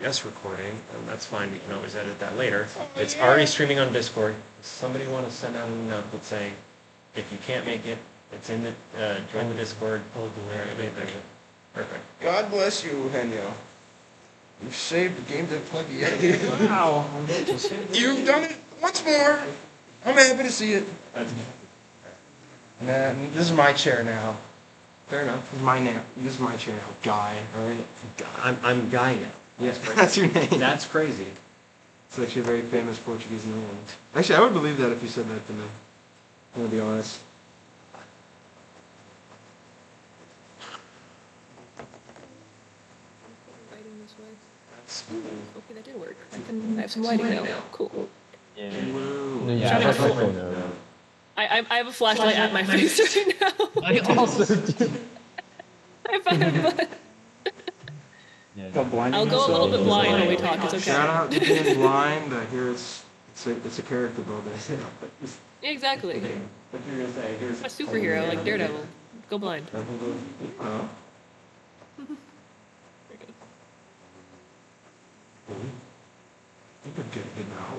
OBS recording, and that's fine. We can always edit that later. It's already streaming on Discord. Does somebody want to send out a note that's saying, if you can't make it, it's in the join the Discord. Perfect. God bless you, Henyo. You've saved the game to plug yet. Wow. You've done it once more. I'm happy to see it. Nah, this is my chair now. Fair enough. This is my chair now, Guy. All right. I'm Guy now. Yes, that's your name. That's crazy. It's actually a very famous Portuguese name. Actually, I would believe that if you said that to me. I'm gonna be honest. Okay, that did work. I have some lighting now. Cool. Yeah. I have a flashlight at my face right now. I also do. High five. I'll go a little bit blind when we talk. It's okay. Shout out to being blind. I hear it's a character building. Exactly. What you're gonna say? Here's A superhero like Daredevil. Go blind. You could get it now.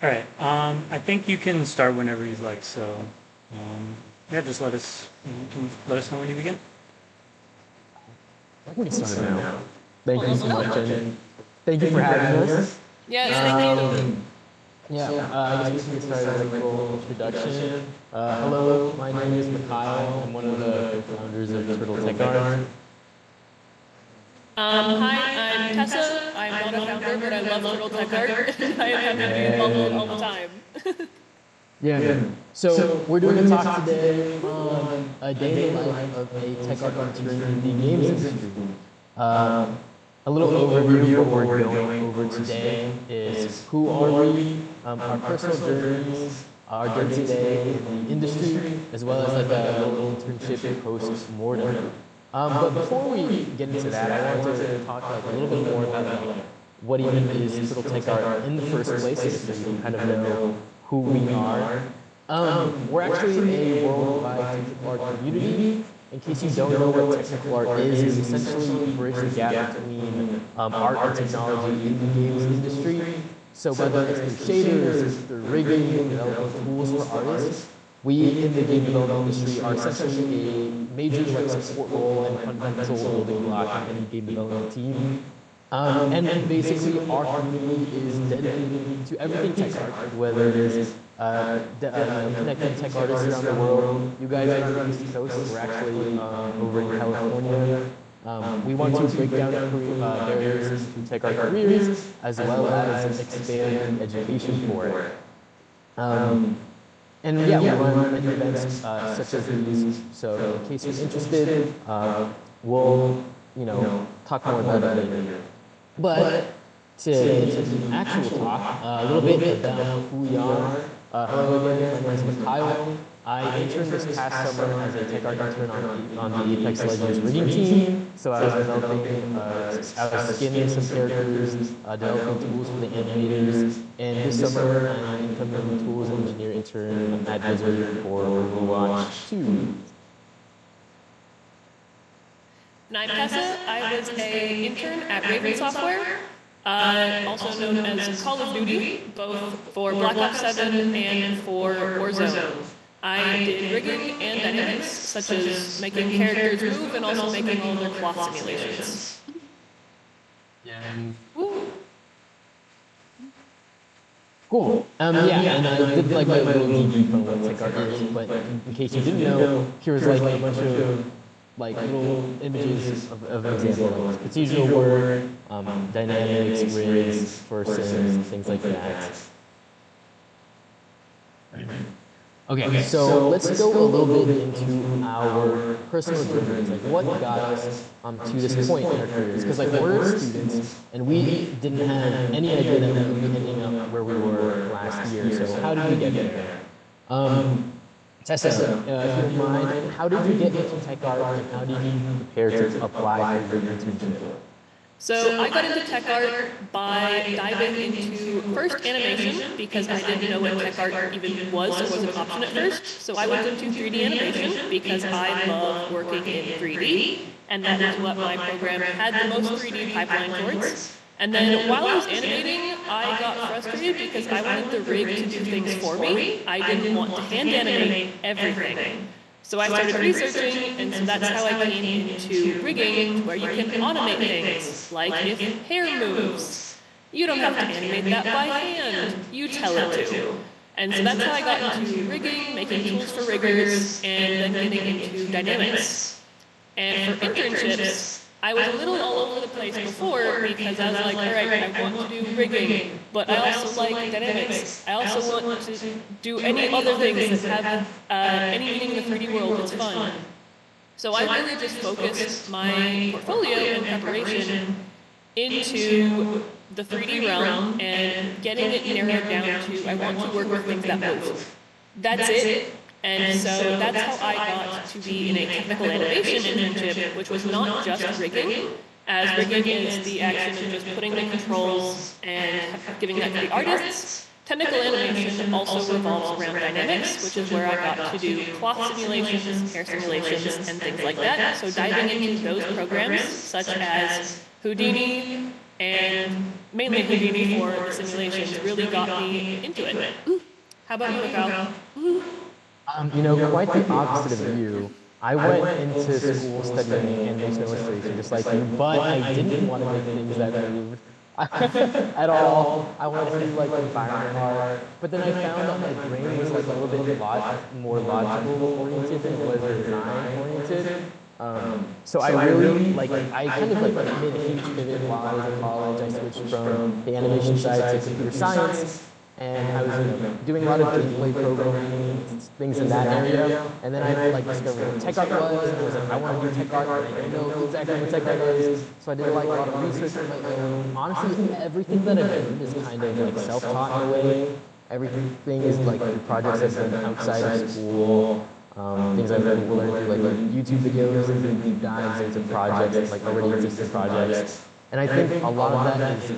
All right. I think you can start whenever you'd like. So, yeah, just let us know when you begin. I can start now. Thank you so much, and thank you for having us. Yes, thank you. I guess we can start with a little introduction. Hello, my name is Mikyle. I'm one of the founders of Turtle Tech Art. Hi, I'm Tessa. I'm not a founder, but I love Turtle Tech Art. I am happy to be involved all the time. So we're doing a talk today on a day in the life of a tech art intern in the games industry. A little overview of what we're going over today is who are we, our personal journeys, our day-to-day in the industry, as well as like a little internship post-mortem. But before we get into that, I wanted to talk like a little bit more about like, what even is Turtle Tech Art in the first place, so you can kind of know who we are. We're actually a worldwide technical art community. In case you don't know what technical art is, we essentially bridge the gap between art and technology in the games industry. So whether it's through shaders, through rigging, and developing tools for artists, we in the game development industry are essentially a major like support role and fundamental building block in any game development team. And basically, our community is dedicated to everything tech art, whether it is connecting tech artists around the world. You guys are on the East Coast, we're actually over in California. We want to break down barriers to tech art careers, as well as expand education for it. And yeah, we run many events such as these, so in case you're interested, we'll talk more about it later. But to get into the actual talk, a little bit about who we are. Hello again, my name is Mikyle. I interned this past summer as a tech art intern on the Apex Legends rigging team. So I was developing, I was skinning some characters, developing tools for the animators, and this summer I'm becoming the tools engineer intern at Blizzard for Overwatch 2. And I'm Tessa. I was an intern at Raven Software, also known as Call of Duty, both for Black Ops 7 and for Warzone. I did rigging and dynamics, such as making characters move and also making all their cloth simulations. Yeah. Woo. Cool. Yeah, and I did like my little debrief on what tech art is, but in case you didn't know, here's like a bunch of like little images of an example, like procedural work, dynamics, rigs, first sims, things like that. Okay, so let's go a little bit into our personal journeys, like what got us to this point in our careers. Because like we're students, and we didn't have any idea that we would be ending up where we were last year. So how did we get there? Tessa, if you don't mind, how did you get into tech art, and how did you prepare to apply for your internship? So I got into tech art by diving into first animation because I didn't know what tech art even was or was an option at first. So I went into 3D animation because I love working in 3D, and that was what my program had the most 3D pipeline towards. And then while I was animating, I got frustrated because I wanted the rig to do things for me. I didn't want to hand animate everything. So I started researching, and so that's how I came into rigging, where you can automate things, like if hair moves. You don't have to animate that by hand, you tell it to. And so that's how I got into rigging, making tools for riggers, and then getting into dynamics. And for internships, I was a little all over the place before because I was like, all right, I want to do rigging, but I also like dynamics. I also want to do any other things that have any meaning in the 3D world. It's fun. So I really just focused my portfolio and preparation into the 3D realm and getting it narrowed down to I want to work with things that move. That's it. And so that's how I got to be in a technical animation internship, which was not just rigging, as rigging is the action of just putting the controls and giving that to the artists. Technical animation also revolves around dynamics, which is where I got to do cloth simulations, hair simulations, and things like that. So diving into those programs, such as Houdini, and mainly Houdini for the simulations, really got me into it. How about you, Mikyle? Quite the opposite of you. I went into school studying animation illustration just like you, but I didn't want to make things that moved at all. I wanted to do like environment art, but then I found that my brain was like a little bit more logical oriented than it was design oriented. So I really I kind of made a huge pivot while I was in college. I switched from the animation side to computer science. And I was doing a lot of gameplay programming, things in that area. And then I discovered what tech art was, and I was like, I want to do tech art, but I don't know exactly what tech art is. So I did a lot of research on my own. Honestly, everything that I've done is kind of self-taught in a way. Everything is through projects I've done outside of school. Things I've learned through YouTube videos and deep dives into projects, already existing projects. And I think a lot of that is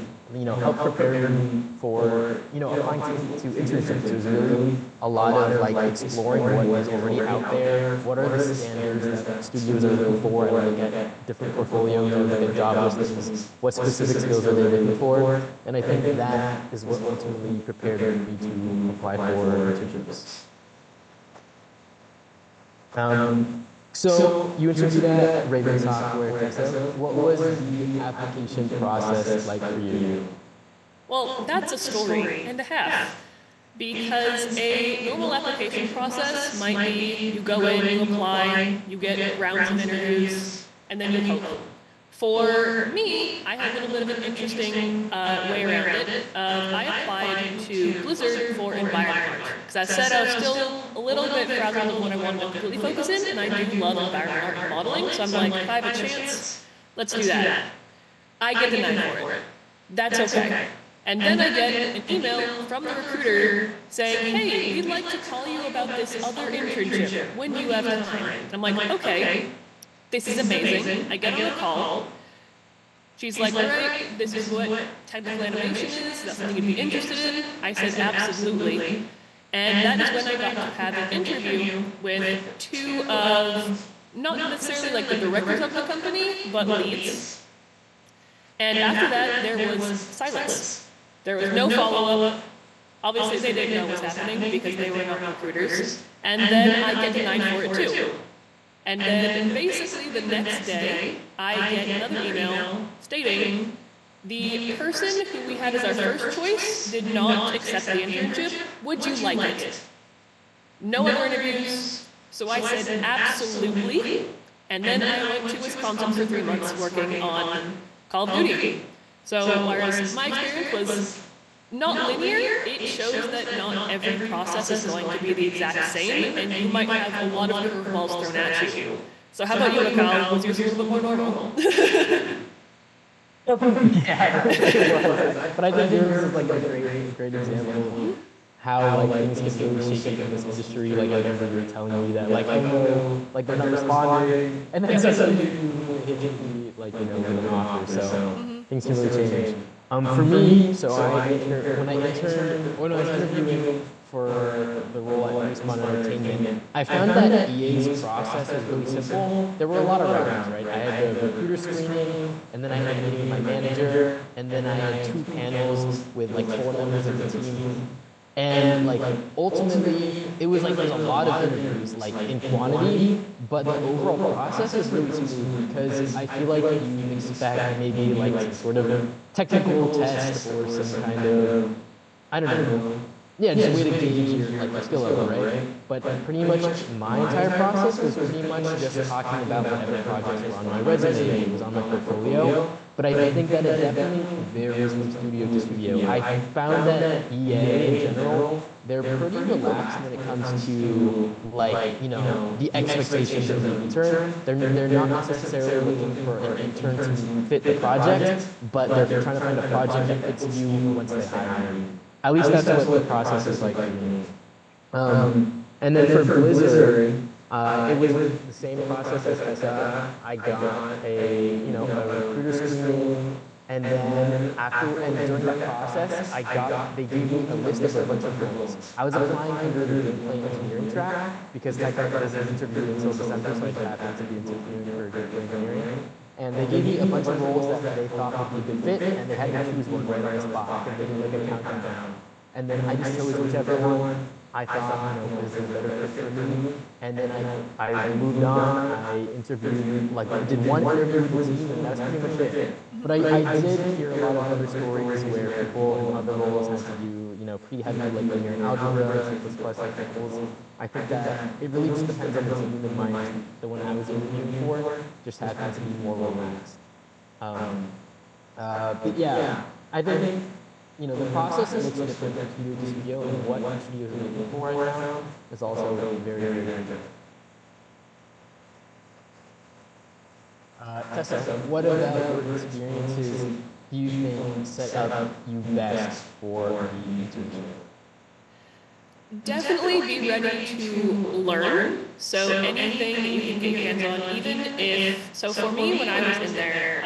help prepare me for, applying to internships. It was really a lot of exploring what is already out there, what are the standards that studios are looking for, and look at different portfolios or look at job listings, what specific skills are they looking for, and I think that is what ultimately prepared me to apply for internships. So you interviewed at Raven Software, Tessa. What was the application process like for you? Well, that's a story and a half. Because a normal application process might be you go in, you apply, you get rounds of interviews, and then you hope. For me, I had a little bit of an interesting way around it. I applied to Blizzard for environment art. Because I said I was still a little bit frazzled of what I wanted to completely focus in, and I do love environment art and modeling, so I'm like, if I have a chance, let's do that. I get denied for it. That's okay. And then I get an email from the recruiter saying, hey, we'd like to call you about this other internship when you have time. And I'm like, okay. This is amazing. I get on the call. She's like, all right, this is what technical animation is. That's something you'd be interested in. I said, absolutely. And that is when I got to have an interview with two of, not necessarily the directors of the company, but leads. And after that, there was silence. There was no follow-up. Obviously, they didn't know what was happening because they were not recruiters. And then I get denied for it too. And then basically the next day, I get another email stating, The person who we had as our first choice did not accept the internship. Would you like it? No other interviews. So I said, absolutely. And then I went to Wisconsin for 3 months working on Call of Duty. So whereas my experience was not linear, it shows that not every process is going to be the exact same, and you might have a lot of curveballs thrown at you. So how about you, Mikyle? Was yours a little bit more normal? Yeah, it was. But I think yours is like a great example of how like things can really shake up in this industry. Like I remember you were telling me that like oh no, like they're not responding, and then suddenly you hit me like with an offer. So things can really change. For me, so when I was interviewing for the role at Respawn Entertainment, I found that EA's process was really simple. There were a lot of rounds, right? I had the recruiter screening, and then I had a meeting with my manager, and then I had 2 panels with like 4 members of the team. And like ultimately, it was like there's a lot of interviews, like in quantity, but the overall process is really smooth because I feel like you expect maybe like some sort of technical test or some kind of, I don't know, yeah, just a way to gauge your skill level, right? But pretty much my entire process was pretty much just talking about whatever projects were on my resume, it was on my portfolio. But I think that it definitely varies from studio to studio. I found that EA in general, they're pretty relaxed when it comes to the expectations of the intern. They're not necessarily looking for an intern to fit the project, but they're trying to find a project that fits you once they hire you. At least that's what the process is like for me. And then for Blizzard, it was the same process as Tessa. I got a recruiter screening, and then during that process, they gave me a list of a bunch of roles. I was applying for the gameplay engineering track because Tech doesn't interview until December, so I happened to be interviewing for gameplay engineering. And they gave me a bunch of roles that they thought would be a good fit, and they had me choose one right on the spot, and they did like a countdown. And then I just chose whichever one I thought was a better fit for me. And then I moved on. I interviewed, did one interview with the team, and that's pretty much it. But I did hear a lot of other stories where people in other roles had to do, pretty heavy linear algebra, C++ technicals. I think that it really just depends on the team in mind. The one I was interviewing for just happened to be more relaxed. But yeah, I think the process looks different from studio to studio, and what studios are looking for right now is also very, very different. Tessa, what about your experiences do you think set up you best for the internship? Definitely be ready to learn. So anything that you can get your hands on, even if, so for me, when I was in there,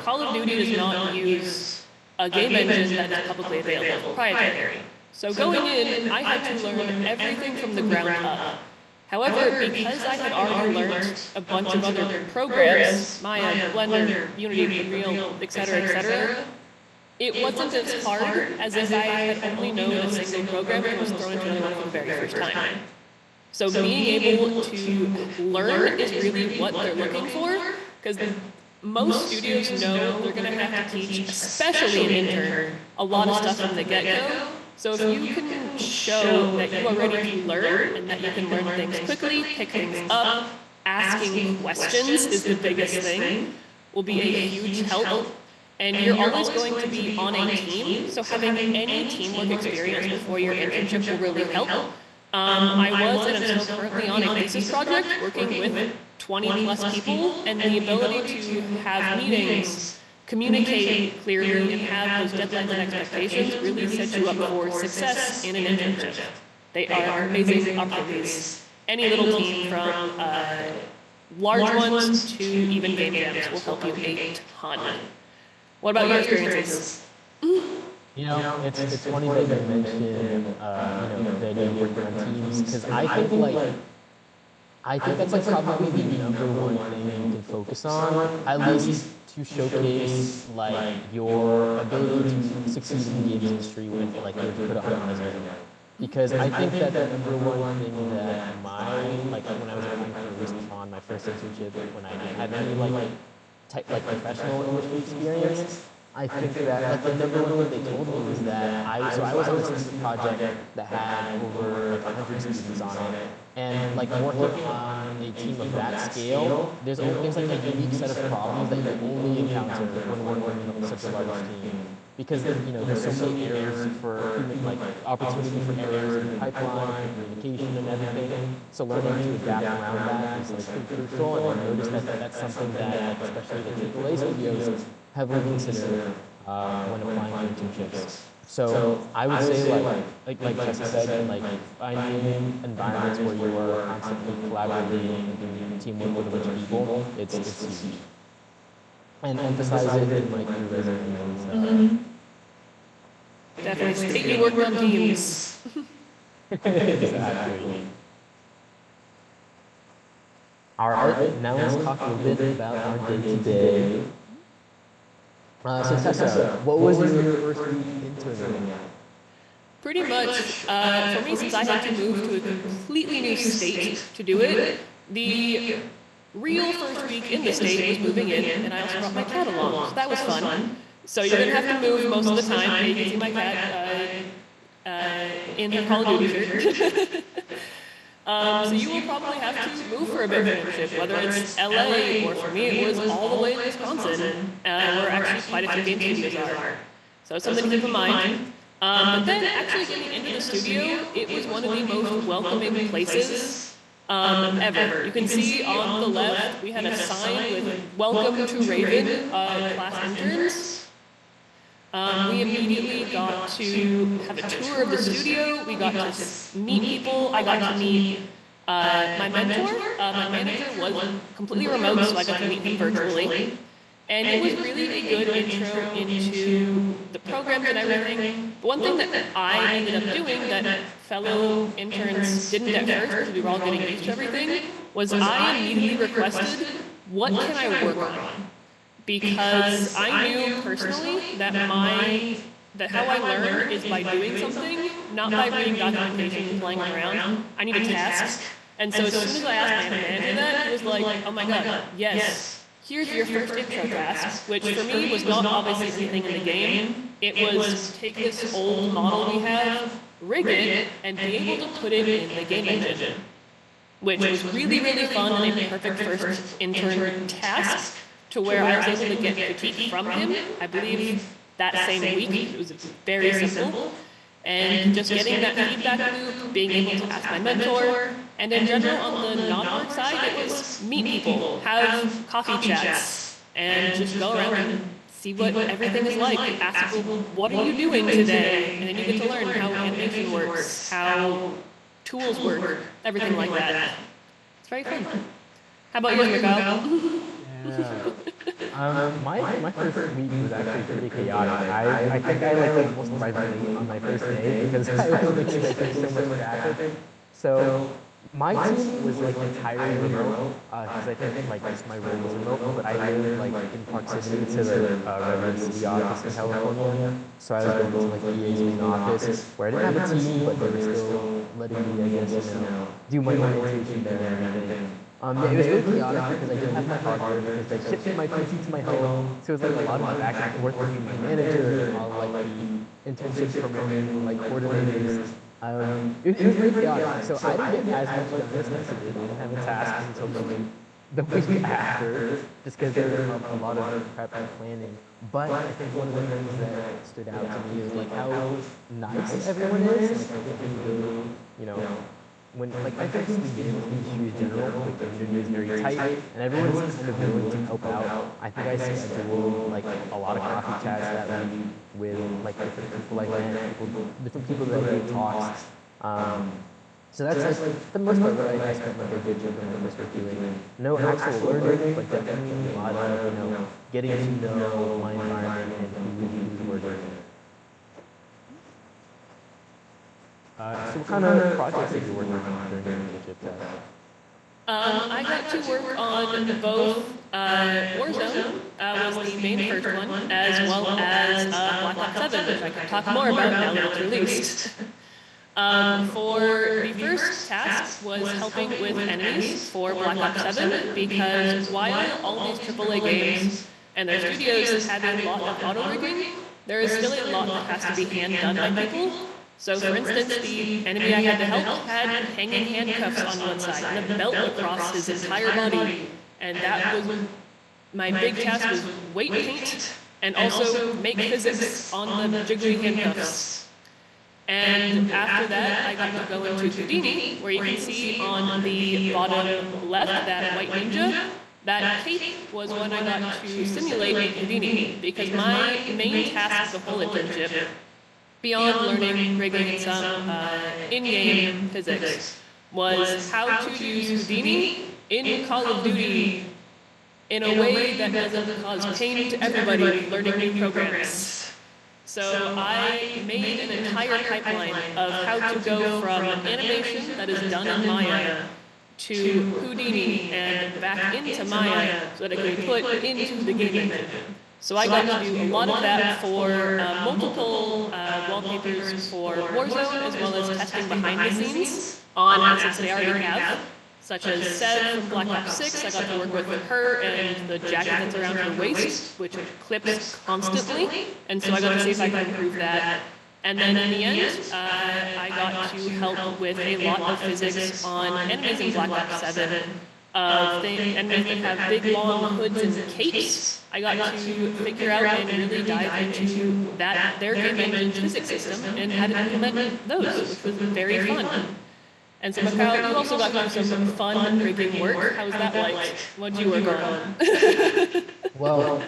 Call of Duty does not use a game engine that is publicly available, proprietary. So going in, I had to learn everything from the ground up. However, because I had already learned a bunch of other programs, Maya, Blender, Unity, Unreal, etc., it wasn't as hard as if I had only known a single program and was thrown into another one for the very first time. So being able to learn is really what they're looking for, because most studios know they're going to have to teach, especially an intern, a lot of stuff from the get-go. So if you can show that you are ready to learn and that you can learn things quickly, pick things up, asking questions is the biggest thing, will be a huge help. And you're always going to be on a team, so having any teamwork experience before your internship will really help. I was and I'm still currently on a thesis project working with 20 plus people, and the ability to have meetings, communicate clearly, and have those deadlines and expectations really set you up for success in an internship. They are amazing opportunities. Any little team from large ones to even game jams will help you a ton. What about your experiences? It's funny that you mentioned, the idea of working on teams, because I think that's probably the number one thing you can focus on, at least to showcase your ability to succeed in the games industry with you put it on a resume. Because I think that the number one thing that when I was applying for Respawn, my first internship, when I didn't have any professional industry experience, I think that like the number one thing they told me was that I was on a student project that had over like 100 students on it, and like working on a team of that scale, there's like a unique set of problems that you only encounter when working in such a large team. Because there's so many areas for like opportunity for errors in the pipeline, communication, and everything. So learning to adapt around that is like pretty crucial. And I noticed that that's something that like, especially the AAA studios heavily consider when applying for internships. So I would say like Tessa said, like finding environments where you are constantly collaborating and doing teamwork with a bunch of people, it's huge. And emphasize it in like your resume. Definitely state you work on teams. Exactly. All right, now let's talk a little bit about our day-to-day. So Tessa, what was your first week interning at? Pretty much, for me, since I had to move to a completely new state to do it, the real first week in the state was moving in, and I also brought my cat along, so that was fun. So you're going to have to move most of the time. You can see my cat in her Call of Duty shirt. So you will probably have to move for a bit for internship, whether it's LA or for me it was all the way in Wisconsin, where actually quite a few game studios are. So it's something to keep in mind. But then actually getting into the studio, it was one of the most welcoming places ever. You can see on the left, we had a sign with "Welcome to Raven, class interns." We immediately got to have a tour of the studio. We got to meet people. I got to meet my mentor. My manager was completely remote, so I got to meet him virtually. And it was really a good intro into the programs and everything. But one thing that I ended up doing that fellow interns didn't at first, because we were all getting used to everything, was I immediately requested, what can I work on? Because I knew personally that how I learn is by doing something, not by reading documentation and playing around. I need a task. And so as soon as I asked my manager that, he was like, oh my god, yes, here's your first intro task, which for me was not obviously anything in the game. It was take this old model we have, rig it, and be able to put it in the game engine. Which was really, really fun and a perfect first intern task. To where I was able to get critique from him, I believe that same week. It was very simple. And just getting that feedback loop, being able to ask my mentor, and in general on the non-work side, it was meet people, have coffee chats, and just go around and see what everything is like. Ask people, what are you doing today? And then you get to learn how animation works, how tools work, everything like that. It's very fun. How about yours, Mikyle? My first week was actually pretty chaotic. I think I like almost arrived late on my first day because I was expecting so much traffic. So my team was like entirely remote because I think like just my role was remote, but I lived like in proximity to the Redwood City office in California. So I was going to like EA's main office where I didn't have a team, but they were still letting me, I guess, do my orientation there and everything. It was really chaotic because I didn't have my hardware because they shipped my PC to my home. So it was like a lot of back and forth between my manager and all like the internship promoting like coordinators. It was really chaotic. So I didn't get as much done as I did. I didn't have a task until the week after, just because there was a lot of prep and planning. But I think one of the things that stood out to me is like how nice everyone is. Like I think it's really, when like I think the game industry in general, like the community is very tight, and everyone's kind of willing to help out. I think I schedule like a lot of coffee chats that week with like different people I met, different people that I do talks. So that's like for the most part what I spent like a good chunk of my first week doing. No actual learning, but definitely a lot of getting to know my environment and who's working. So what kind of projects did you work on during your internship test? I got to work on both Warzone was the main first one, as well as Black Ops 7, which I can talk more about now that it's released. For the first task was helping with enemies for Black Ops 7, because while all these AAA games and their studios have a lot of auto rigging, there is still a lot that has to be hand done by people. So for instance, the enemy I had to help had hanging handcuffs on one side and a belt across his entire body. And that was, my big task was weight paint and also make physics on the jiggly handcuffs. And after that, I got to go into Houdini, where you can see on the bottom left, that white ninja. That cape was one I got to simulate in Houdini, because my main task of the whole internship, beyond learning rigging and some in-game physics, was how to use Houdini in Call of Duty in a way that doesn't cause pain to everybody learning new programs. So I made an entire pipeline of how to go from animation that is done in Maya to Houdini and back into Maya so that it can be put into the game engine. So I got to do a lot of that for multiple wallpapers for Warzone, as well as testing behind the scenes on assets they already have, such as Sev from Black Ops 6. I got to work with her and the jacket that's around her waist, which clips constantly, and so I got to see if I could improve that. And then in the end, I got to help with a lot of physics on enemies in Black Ops 7. Enemies that have big long hoods and capes. I got to figure out and really dive into their game engine physics system and how to implement those, which was very fun. And so Mikyle, you also got to do some fun rigging work. How was that like? What did you work on? Well,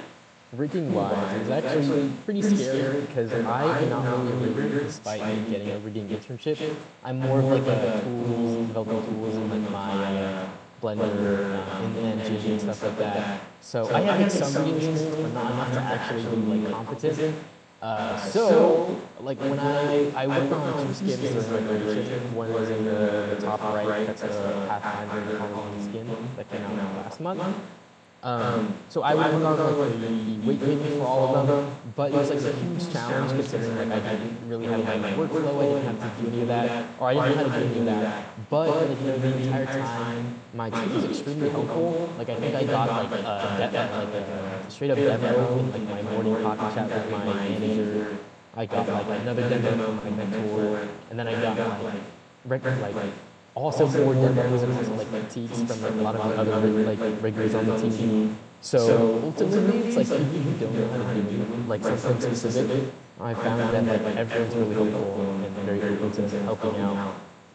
rigging wise, it was actually pretty scary because I am not really a rigger despite me getting a rigging internship. I'm more of like a tools, developing tools in like my Blender, in the engine and stuff like that. So I have like some rigging experience, but not enough to actually be like competent. So, like when I worked on 2 skins during my graduation, one was in the top right, that's the Pathfinder Halloween skin that came out last month. So I would work on like the weight painting for all of them, but it was like a huge challenge considering like I didn't really have like workflow, I didn't have to do any of that, or I didn't know how to do any of that. But like, you know, the entire time, my team was extremely helpful. Like I think I got like a straight up demo in like my morning coffee chat with my manager. I got like another demo from my mentor, and then I got like also more demos and also like critiques from like a lot of the other like riggers on the team. So ultimately, it's like if you don't know how to do like something specific, I found that like everyone's really helpful and very open to helping out.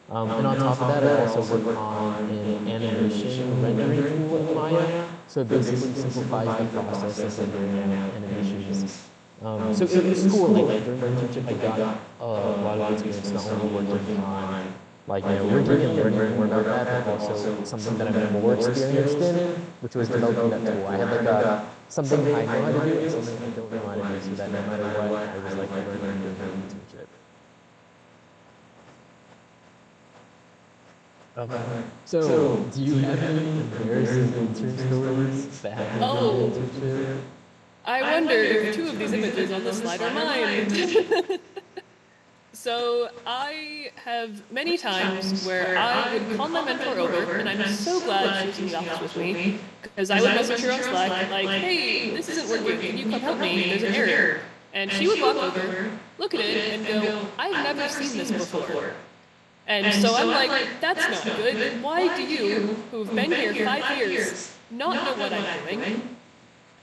And on top of that, I also work on an animation rendering tool in Maya. So it basically simplifies the process of rendering animations. So it was cool. Like during my internship, I got a lot of experience not only working on like, you know, rigging and learning more about that, but also something that I'm more experienced in, which was developing that tool. I had like something I know how to do and something I don't know how to do, so that no matter what, I was like learning during the internship. Okay. So, do you have any embarrassing intern stories that happened during the internship? I wonder if 2 of these images on the slide are mine. So I have many times where I would call my mentor over, and I'm so glad she was in the office with me, because I would message her on Slack, like, hey, this isn't working, can you come help me, there's an error. And she would walk over, look at it, and go, I've never seen this before. And so I'm like, that's not good. Why do you, who've been here 5 years, not know what I'm doing?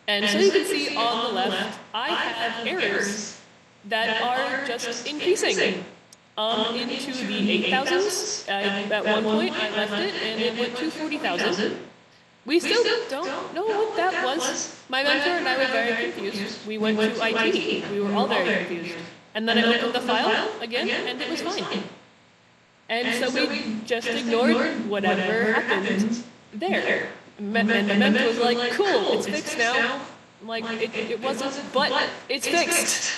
And so you can see on the left, I have errors that are just increasing into the 8,000s. At one point, I left it, and it went to 40,000. We still don't know what that was. My mentor and I were very confused. We went to IT. We were all very confused. And then I opened the file again, and it was fine. And so we just ignored whatever happened there. And the mentor was like, cool, it's fixed now. I'm like, it wasn't, but it's fixed.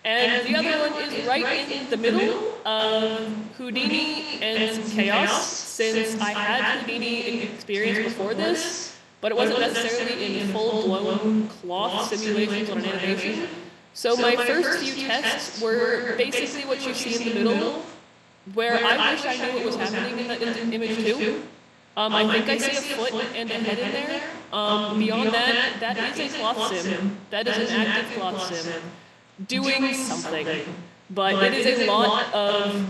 And the other one is right in the middle of Houdini and some chaos, since I had Houdini experience before this, but it wasn't necessarily in full-blown cloth simulations on an animation. So my first few tests were basically what you see in the middle, where I wish I knew what was happening in that image too. I think I see a foot and a head in there. Beyond that, that is a cloth sim. That is an active cloth sim doing something. But it is a lot of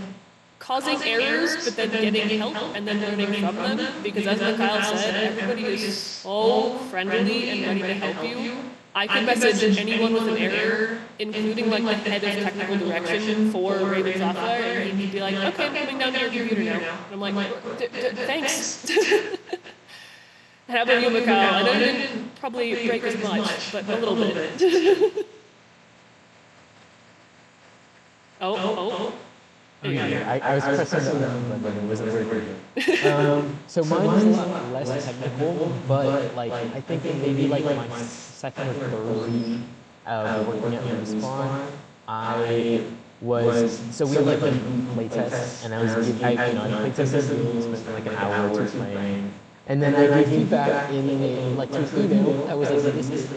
causing errors, but then getting help and then learning from them. Because as Mikyle said, everybody is so friendly and ready to help you. I could message anyone with an error, including like the head of technical direction for Raven Software, and he'd be like, okay, I'm coming down to your computer now. And I'm like, thanks. How about you, Mikyle? I know you didn't probably break as much, but a little bit. Oh. I was pressing the button, but it wasn't working. So mine was a lot less technical, but like I think maybe like my second or third week of working at Respawn, I was so we had like a play test, and I play tested, spent like an hour or two playing, and then I gave feedback in a like to an email that was like listed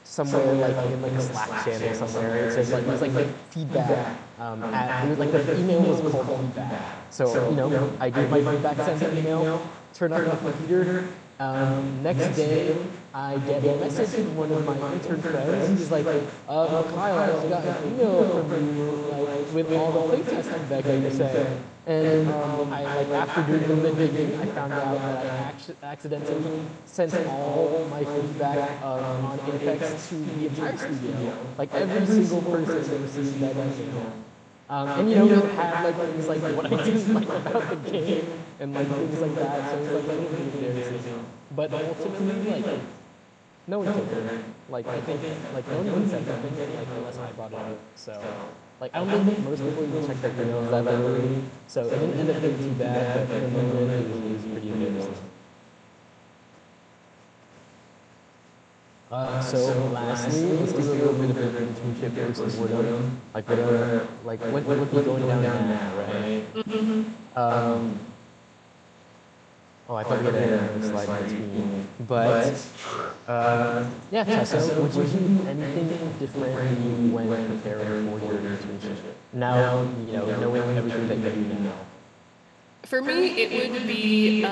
somewhere like in like a Slack channel somewhere. It says like it was like feedback. It was like the email was called feedback. So I did my feedback, sent an email, turned on my computer. Next day, I get a message from one of my intern friends. He's like, Kyle, I just got an email from you, like, with all the playtest feedback that you said. And I like after doing a little bit digging, I found out that I accidentally sent all my feedback on Apex to the entire studio. Like every single person received that email. And it had like things like what I didn't like about the game and like things like that. So it was like a little embarrassing. But ultimately, like no one cared. Like I think like no one said something like unless I brought it up. So like I don't think most people even check their emails that early. So it didn't end up being too bad, but in the moment it was pretty embarrassing. So lastly, let's do a little bit of an internship versus boredom. Like what would be going down now, right? Mm-hmm. I thought we had a slide in between. But yeah, Tessa, would you do anything differently when preparing for your internship? Now, knowing everything that you know. For me, it would be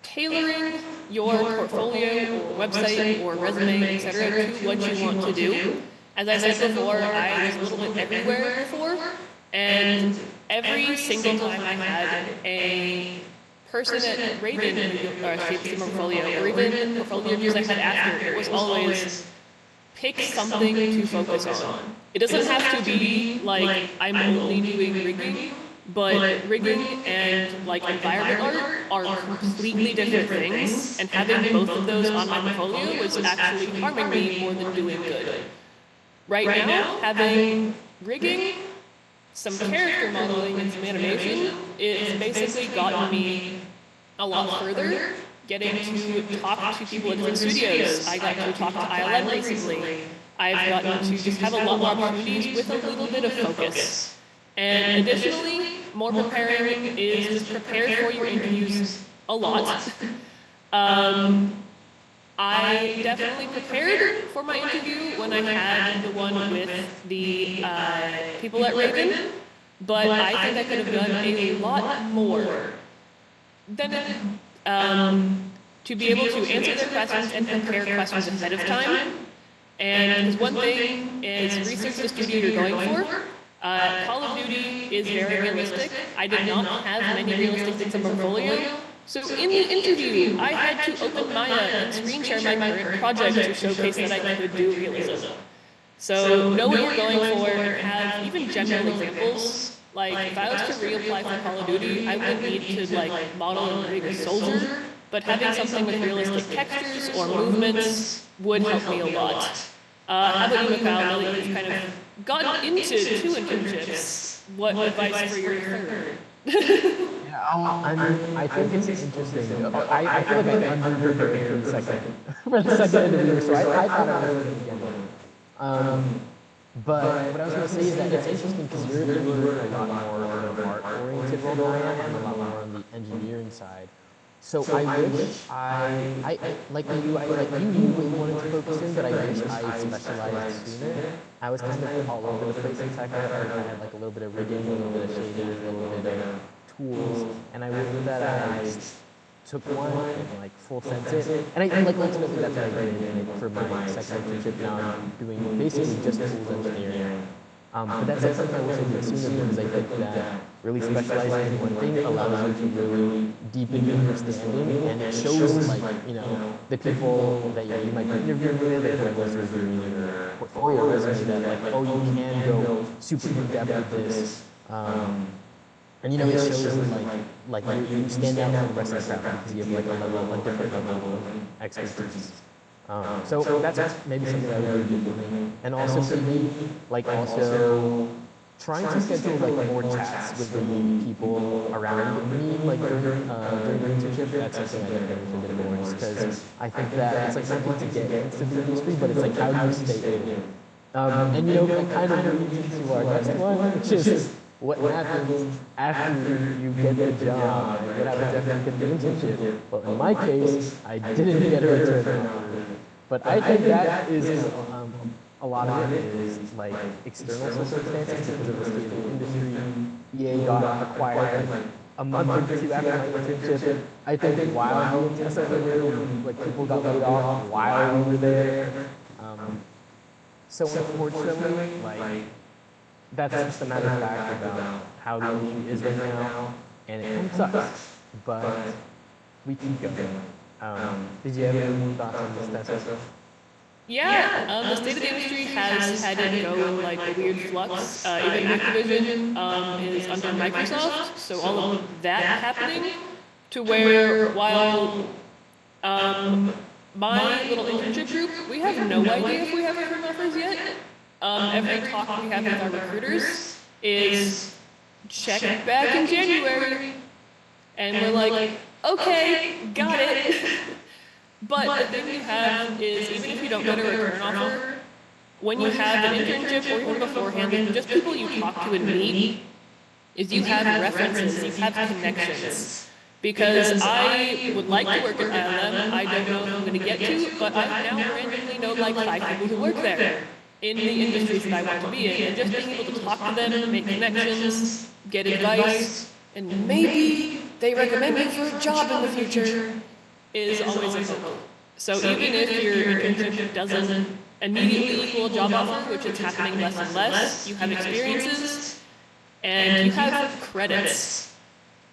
tailoring your portfolio or website or resume, etc., to what you want to do. As I said before, I was a little bit everywhere before, and every single time I had a person at Raven shaped the portfolio, or even portfolio reviews I had after, it was always pick something to focus on. It doesn't have to be like I'm only doing rigging, but rigging and like environment art are completely different things, and having both of those on my portfolio was actually harming me more than doing good. Right now, having rigging, some character modeling, and some animation, it's basically gotten me a lot further, getting to talk to people in different studios. I got to talk to ILM recently. I've gotten to just have a lot more opportunities with a little bit of focus. And additionally, more preparing is just prepare for your interviews a lot. I definitely prepared for my interview when I had the one with the people at Raven, but I think I could have done a lot more than to be able to answer their questions and prepare questions ahead of time. And because one thing is research the studio you're going for. Call of Duty is very realistic. I did not have many realistic things in my portfolio. So in the interview, I had to open Maya and screen share my current project to showcase that I could do realism. So know what you're going for, have even general examples. Like if I was to reapply for Call of Duty, I wouldn't need to like model and rig a soldier, but having something with realistic textures or movements would help me a lot. How about you, Mikyle, now that you've kind of gotten into 2 internships, what advice for your third? I think it's interesting. I feel like I under-prepared for the second interview, so I thought I was at the beginning. But what I was going to say is that it's interesting because you're a lot more art-oriented role than I am, and a lot more on the engineering side. So I wish I like you knew what you wanted to focus in, but I wish I specialized sooner. I was kind of all over the place in tech art. I had like a little bit of rigging, a little bit of shading, a little bit of tools, and I wish that I took one and like full sent it. And I like ultimately that's what I did for my second internship. Now I'm doing basically just tools engineering. But that's something I wish I did sooner because I think that really specializing in one thing allows you to really deepen your understanding, and it shows like, you know, the people that you might be interviewing with, like whoever's reviewing your portfolio resume, that like, oh, you can go super in depth with this. And you know, it shows that like you stand out from the rest of the crowd because you have like a different level of expertise. So that's maybe something I would do differently. And also maybe like also trying to schedule like more chats with the people around me like during the internship. That's something I think I wish I did more, just because I think that it's like something to get into the industry, but it's like how do you stay in it? And you know, that kind of leads into our next one, which is what happens after you get the job, and what happens after you get the internship. Well, in my case, I didn't get a return offer. But I think that is, a lot of it is like external circumstances because of the state of the industry. EA got acquired like a month or two after my internship. I think while me and Tessa were there, like people got laid off while we were there. So unfortunately, like that's just a matter of fact about how the industry is right now, and it kind of sucks. But we keep going. Did you have any thoughts on this, Tessa? Yeah, the state of the industry has had it go in like a weird flux. Even Activision is under Microsoft, so all of that happening to where while my little internship group, we have no idea if we have return offers yet. Every talk we have with our recruiters is check back in January, and we're like, okay, got it. But the thing you have is, even if you don't get a return offer, when you have an internship or even beforehand, just people you talk to and meet, is you have references, you have connections. Because I would like to work at ILM, I don't know if I'm going to get to, but I now randomly know like 5 people who work there in the industries that I want to be in. And just being able to talk to them, make connections, get advice, and maybe they recommend you for a job in the future is always a hope. So even if your internship doesn't immediately equal a job offer, which is happening less and less, you have experiences, and you have credits.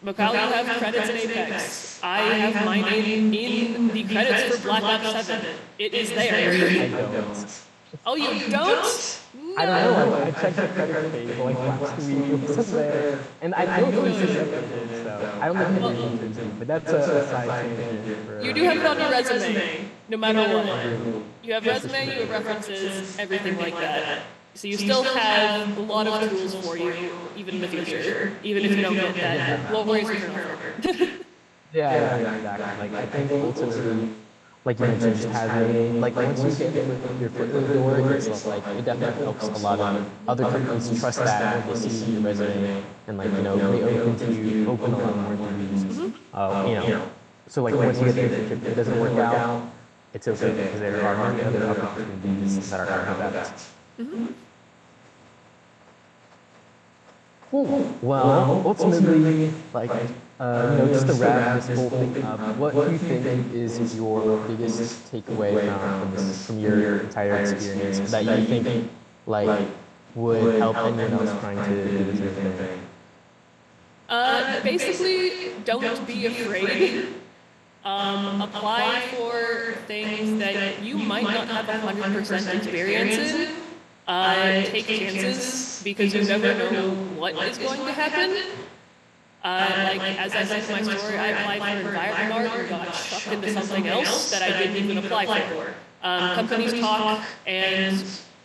Mikyle, you have credits in Apex. I have my name in the credits for Black Ops 7. It is there. I don't. Oh, you don't? No. I don't know. I checked the credit page like last week. It wasn't there, and I don't know if it's accepted. So I don't think it's interesting. But that's a side tangent. For, You do have it on your resume, no matter what. You have resume, you have references, everything like that. So you still have a lot of tools for you, even in the future, even if you don't get that glorious return offer. yeah, exactly. Like I think ultimately, like you mentioned, just having like once you get your foot in the door, it's like it definitely helps a lot of other companies trust that when they see your resume and like you know they open a lot more interviews. You know, so like once you get the internship, if it doesn't work out, it's okay because there are many other opportunities that are coming about. Cool. Well, ultimately, like, you know, just to wrap this whole thing up, what do you think is your biggest takeaway from your entire experience that you think, like, would help anyone else trying to do the same thing? Basically, don't be afraid. Apply for things that you might not have 100% experience in. Take chances because you never know what is going to happen. Like as I said in my story, I applied for environment art and got chucked into something else that I didn't even apply for. Companies talk, and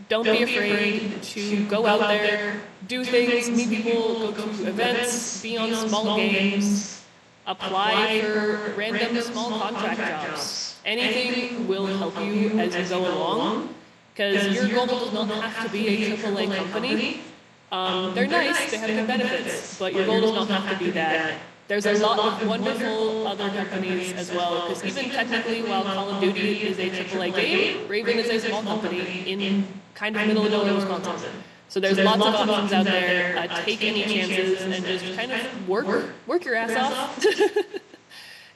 don't be afraid to go out there, do things, meet people, go to events, be on small games, apply for random small contract jobs. Anything will help you as you go along. Because your goal does not have to be a AAA company. They're nice, they have good benefits, but your goal does not have to be that. There's a lot of wonderful other companies as well, because even technically, while Call of Duty is a AAA game, Raven is a small company in kind of middle of nowhere, Wisconsin. So there's lots of options out there. Take any chances and just kind of work your ass off.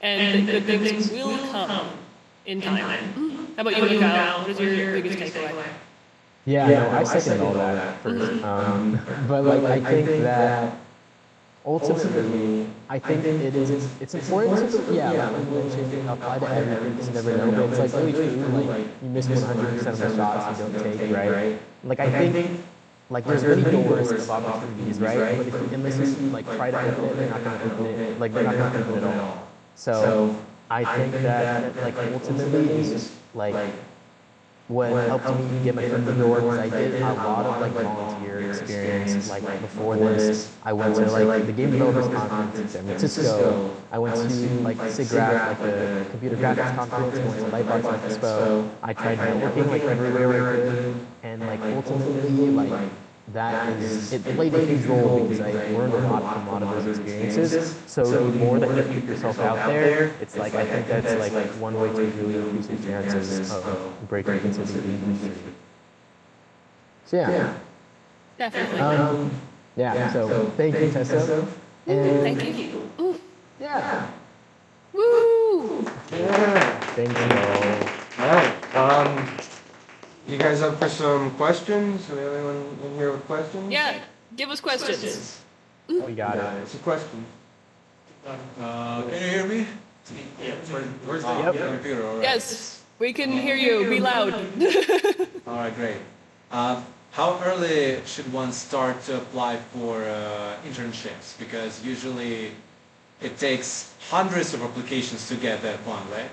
and that good things will come in time. How about you, Mikyle? What is your biggest takeaway? Yeah, no, I second all that first. But like, I think that ultimately, I think it's important to, yeah, like you mentioned, apply to everything because you never know, but it's like really true, like you miss 100% of the shots you don't take, right? Like I think, like there's many doors of opportunities, right? But if you, unless you like try to open it, they're not going to open it, like they're not going to open it at all. So I think that like ultimately is like what helped me get my foot in the door because I did a lot of like volunteer experience like before this. I went to like the Game Developers Conference in San Francisco. I went to like SIGGRAPH, like the Computer Graphics Conference. I went to LightBox Expo. I tried networking like everywhere I could, and like ultimately like that is it played a huge role because I learned a lot from a lot of those experiences. So the more that you keep yourself out there, it's like I think that's like one way to really increase your chances of breaking into the industry. So yeah. Definitely. Yeah. So thank you, Tessa. And Thank you. yeah. Woo! Yeah. Thank you. All right. You guys up for some questions? Do we have anyone in here with questions? Yeah, give us questions. We got it. What's the question? Can you hear me? Where's the Yep. computer? All right. Yes, we can hear you. Be loud. All right, great. How early should one start to apply for internships? Because usually it takes hundreds of applications to get that one, right?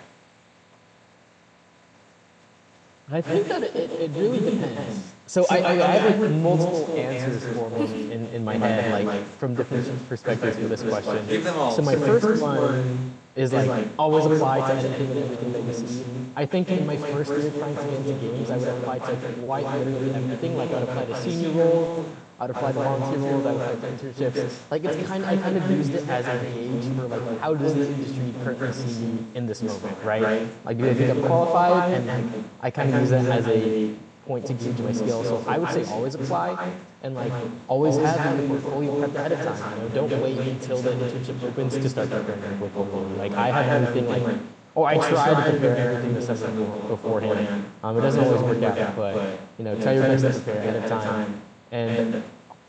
I think that it really depends. So I have like multiple answers for me in my head, like from different perspectives for this question. Give them all. So my first one is like always apply to anything and everything that you see. I think in my first year trying to get into games, I would apply to quite literally everything. Like I would apply to senior roles, I'd apply to volunteer roles, I'd apply to internships. Like it's I kind of used it as a gauge for like how does the industry currently see me in this moment, right? Like do they think I'm qualified? And like I kind of use that as a point to gauge my skills. So I would say always apply and like always have your portfolio prepped ahead of time. You know, don't wait until the internship opens to start preparing your portfolio. Like I have everything like, oh, I try to prepare everything the summer beforehand. It doesn't always work out, but you know, try your best to prepare ahead of time. And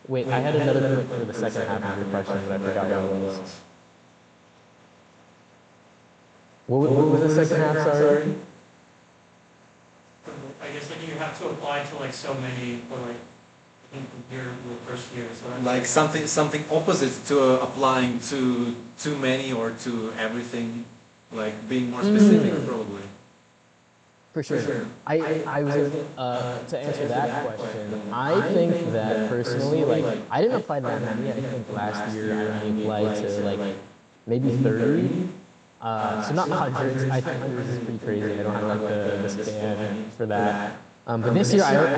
wait, I had another point for the second half of your question, but I forgot what it was. What was the second half? Sorry. I guess like you have to apply to like so many, or like in your first year, so that's Like something opposite to applying to too many or to everything, like being more specific probably. For sure. I was to answer that question. I think that personally, like I didn't apply to that many. I think last year I only applied to like maybe 30. So not hundreds. I think hundreds is pretty crazy. I don't have like the span for that. But this year I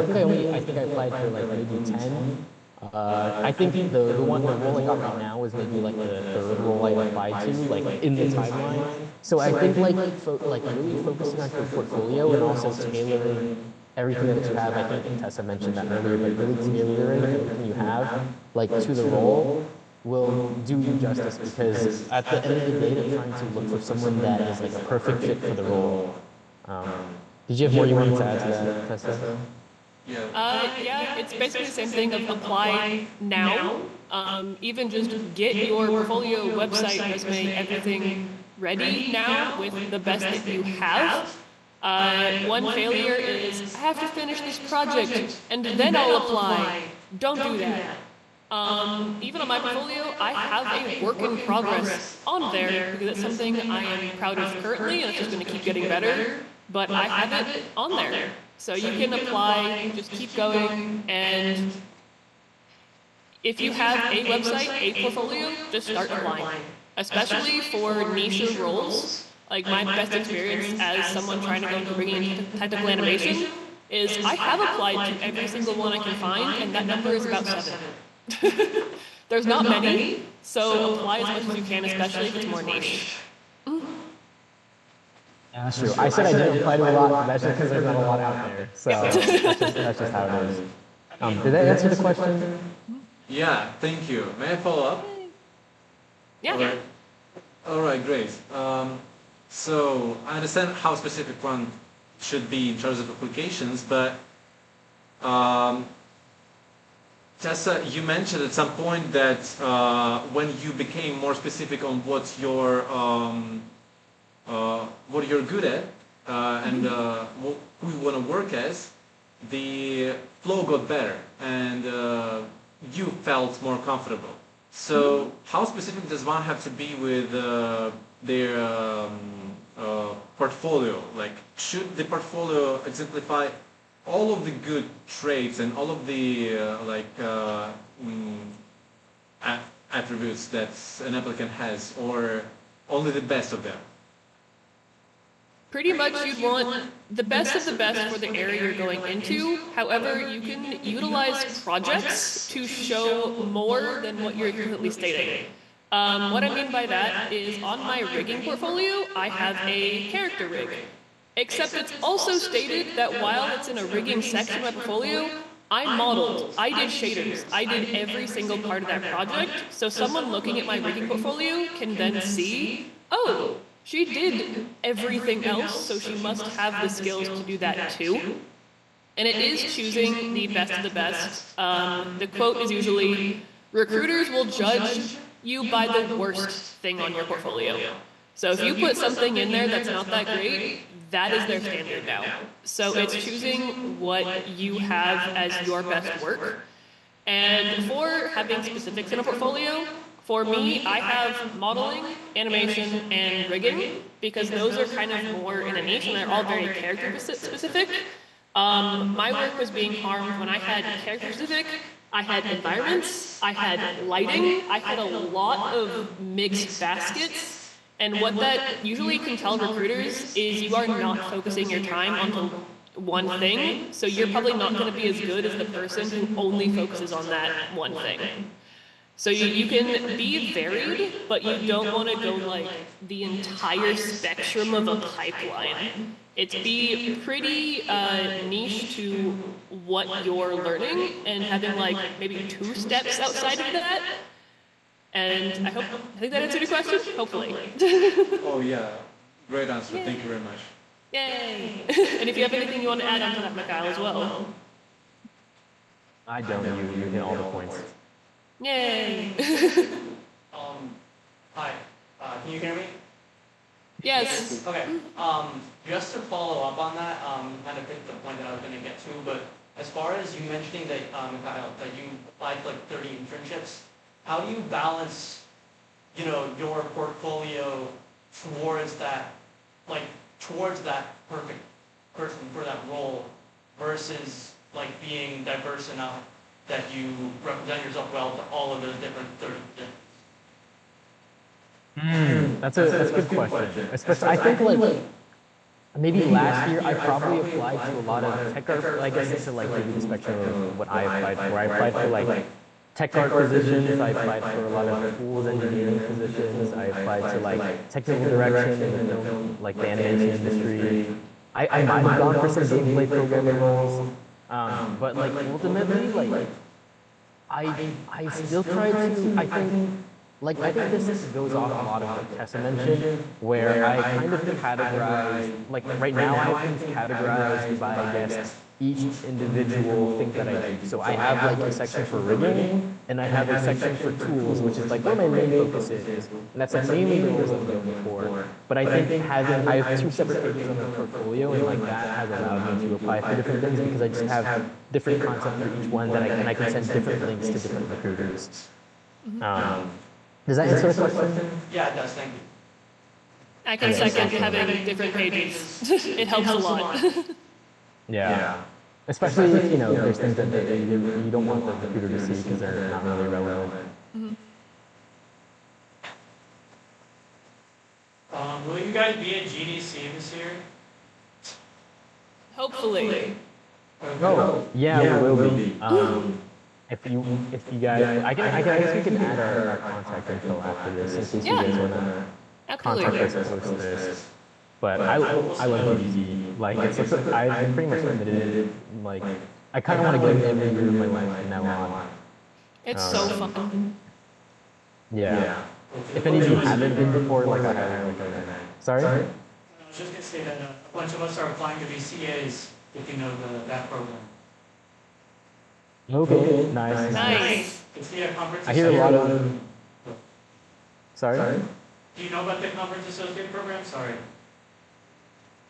think I applied for like maybe 10. I think the role I got right now is maybe like the third role I applied to, like in the timeline. So I think like really focusing on your portfolio and also tailoring everything that you have. I think Tessa mentioned that earlier, but really tailoring everything you have like to the role will do you justice because at the end of the day, they're trying to look for someone that is like a perfect fit for the role. Did you have more you wanted to add to that, Tessa? Yeah, it's basically the same thing of apply now. Even just get your portfolio, website, resume, everything ready now with the best that you have. One failure is, I have to finish this project and then I'll apply. Don't do that. Even on my portfolio, I have a work in progress on there because it's something I am proud of currently and it's just going to keep getting better. But I have it on there. So you can apply, just keep going, and if you have a website, a portfolio, just start applying. Especially for niche roles. Like my best experience as someone trying to go into bringing into technical animation is I have applied to every single one I can find, and that number is about 7. There's not many, so apply as much as you can, especially if it's more niche. Yeah, that's true. I said I didn't apply to a lot, but that's just because there's not a lot out there. So that's just how it is. Did that answer the question? Yeah, thank you. May I follow up? Yeah. Or- All right, great. So I understand how specific one should be in terms of applications, but um, Tessa, you mentioned at some point that when you became more specific on what you're good at and who you want to work as, the flow got better and you felt more comfortable. So how specific does one have to be with their portfolio? Like, should the portfolio exemplify all of the good traits and all of the attributes that an applicant has, or only the best of them? Pretty much you'd want the best of the best for the area you're going into. However, you can utilize projects to show more than what you're explicitly stating. What I mean by that is on my rigging portfolio, I have a character rig. Except it's also stated that while it's in a rigging section of my portfolio, I modeled, I did shaders, I did every single part of that project, so someone looking at my rigging portfolio can then see, oh, she did everything else, so she must have the skills to do that too. And it is choosing the best of the best. The quote is usually, recruiters will judge you by the worst thing on your portfolio. So if you put something in there that's not that great, that is their standard now. So it's choosing what you have as your best work. And for having specifics in a portfolio, for me, I have modeling, animation, and rigging, because those are kind of more in a niche and they're all very character specific. My work was being harmed when I had character specific, I had environments, I had lighting, I had a lot of mixed baskets. And what that usually can tell recruiters is you are not focusing your time onto one thing, so you're probably not going to be as good as the person who only focuses on that one thing. So you can be varied, but you don't want to go like the entire spectrum of a pipeline. It's be pretty niche to what you're learning and having like maybe 2 steps outside of that. And I think that answered your question, hopefully. Oh yeah, great answer. Yay. Thank you very much. Yay! And if you have anything you want to add onto that, Mikyle, as well. I don't. You hit all the points. Yay! Hi, can you hear me? Yes. Okay, just to follow up on that, kind of hit the point that I was going to get to, but as far as you mentioning that, Mikyle, that you applied to like 30 internships, how do you balance, your portfolio towards that, towards that perfect person for that role versus like being diverse enough that you represent yourself well to all of those different 30 different. That's a good question. Especially, I think like maybe last year I probably applied to a lot of tech art. I guess it's like maybe the spectrum of what I applied for. I applied for like tech art positions. I applied for a lot of tools engineering positions. I applied to like technical direction in the film, like the animation industry. I might have gone for some gameplay programming roles, but like ultimately like I still try to. I think this goes off a lot of what Tessa mentioned, where I kind of categorize, like right now I have things categorized by, I guess, each individual thing that I do. So I have like a section for rigging, and I have a section for tools, which is like where my main focus is. And that's like mainly the roles I'm going for. But I think I have 2 separate pages on my portfolio, and like that has allowed me to apply for different things because I just have different content for each one that I can send different links to different recruiters. Does that answer the question? Yeah, it does, thank you. I can second having different pages. It helps a lot. Yeah. Especially if, there's things that you don't want the recruiter to see because they're not really relevant. Will you guys be at GDC this year? Hopefully. Oh, yeah, we will be. If you guys, I guess we can add our contact info after this in case you guys want to contact us and post this. But I love GDC. Like, I've pretty much committed. Like, I kind of want to go every year of my life from now on. It's so fun. Yeah. if any of you haven't been before, like I highly recommend. Sorry? I was just gonna say that a bunch of us are applying to be CAs, if you know that program. Okay, nice. Nice. It's the conference. I hear a lot of. Sorry? Do you know about the conference associate program? Sorry.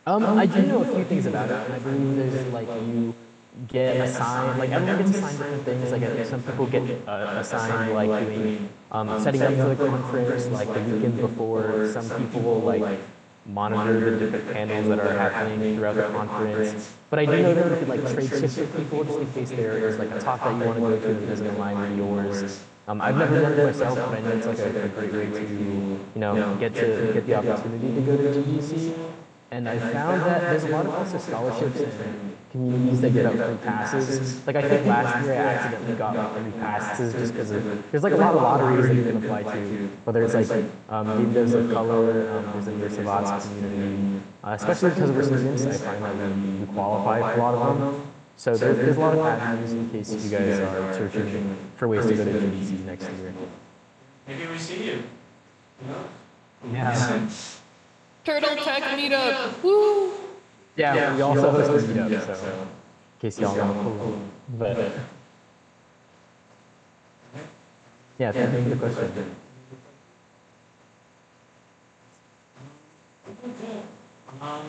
I do know a few things about it. I believe there's like you get assigned, like everyone gets assigned different things. Like some people get assigned like doing setting up for the conference, like the weekend before. Some people will like monitor the different panels that are happening throughout the conference. But I do know that you could like trade shifts with people just in case there is like a talk that you want to go to that doesn't align with yours. I've never done it myself, but I know it's like a great way to, get the opportunity to go to GDC. And I found that there's a lot of also scholarships and communities that give out free passes. Like I think last year I accidentally got like free passes just because there's like a lot of lotteries that you can apply to, whether it's like maybe there's a color, there's a University of Arts community, especially because we're students, I find that we qualify for a lot of them. So there's a lot of avenues in case you guys are searching for ways to go to GDC next year. Maybe we see you. Yeah. Turtle Tech Meetup. Woo! Yeah, we also host a meetup, so in case y'all want to pull. But yeah, thank you for the question.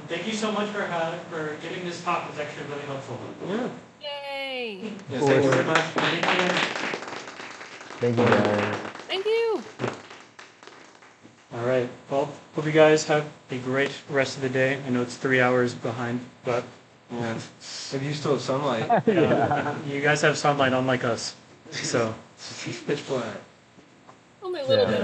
Thank you so much for giving this talk. It was actually really helpful. Yeah. Yay! Yes, thank you very much. Thank you guys. Thank you. All right. Well, hope you guys have a great rest of the day. I know it's 3 hours behind, but Yeah. Maybe you still have sunlight. you guys have sunlight unlike us. So. It's pitch black. Only a little bit.